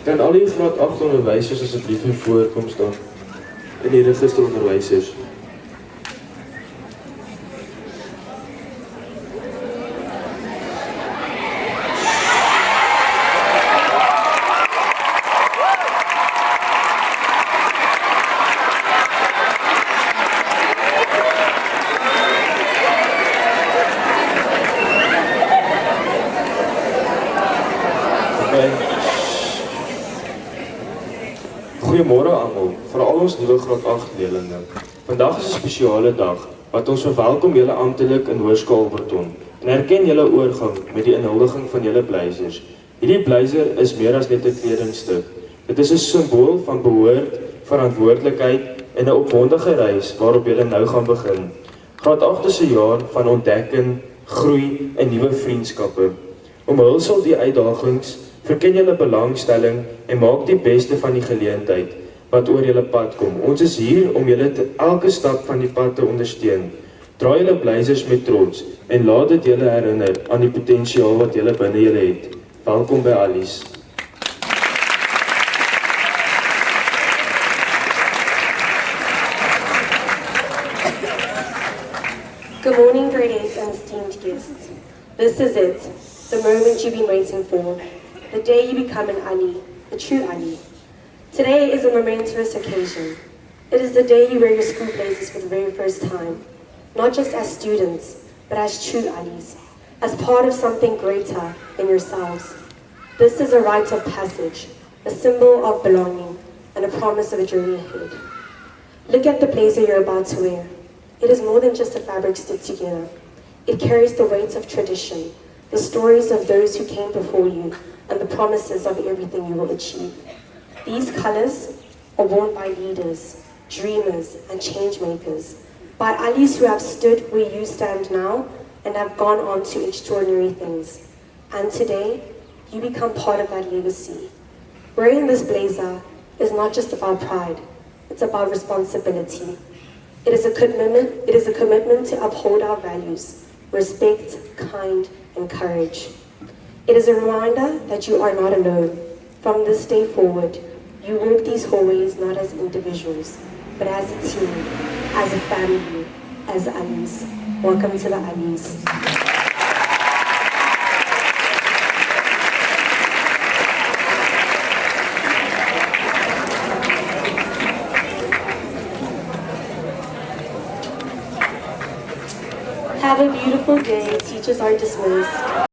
Kan al die graad 8 onderwysers asseblief hier voorkom staan? En die registeronderwysers. Goeiemôre almal, veral ons nuwe graad 8 leerlinge. Vandag is 'n spesiale dag wat ons verwelkom julle amptelik in Hoërskool Alberton en erken julle oorgang met die inhuldiging van julle blazers. Hierdie blazer is meer as net 'n kledingstuk. Dit is 'n simbool van behoort, verantwoordelikheid en 'n opwondige reis waarop julle nou gaan begin. Graad 8 is 'n jaar van ontdekking, groei en nuwe vriendskappe. Omhulsel die uitdagings, verken julle belangstelling en maak die beste van die geleentheid wat oor julle pad kom. Ons is hier om julle elke stap van die pad te ondersteun. Dra julle blazers met trots en laat dit julle herinner aan die potensiaal wat julle binne julle het. Welkom by Alice. Good morning, grade 8 and esteemed guests. This is it, the moment you've been waiting for. The day you become an Ali, a true Ali. Today is a momentous occasion. It is the day you wear your school blazers for the very first time, not just as students, but as true Alis, as part of something greater than yourselves. This is a rite of passage, a symbol of belonging, and a promise of a journey ahead. Look at the blazer you're about to wear. It is more than just a fabric stitched together. It carries the weight of tradition, the stories of those who came before you, and the promises of everything you will achieve. These colors are worn by leaders, dreamers, and change makers, by Alis who have stood where you stand now and have gone on to extraordinary things. And today, you become part of that legacy. Wearing this blazer is not just about pride, it's about responsibility. It is a commitment to uphold our values, respect, kind, and courage. It is a reminder that you are not alone. From this day forward, you walk these hallways not as individuals, but as a team, as a family, as Alis. Welcome to the Alis. Have a beautiful day. Teachers are dismissed.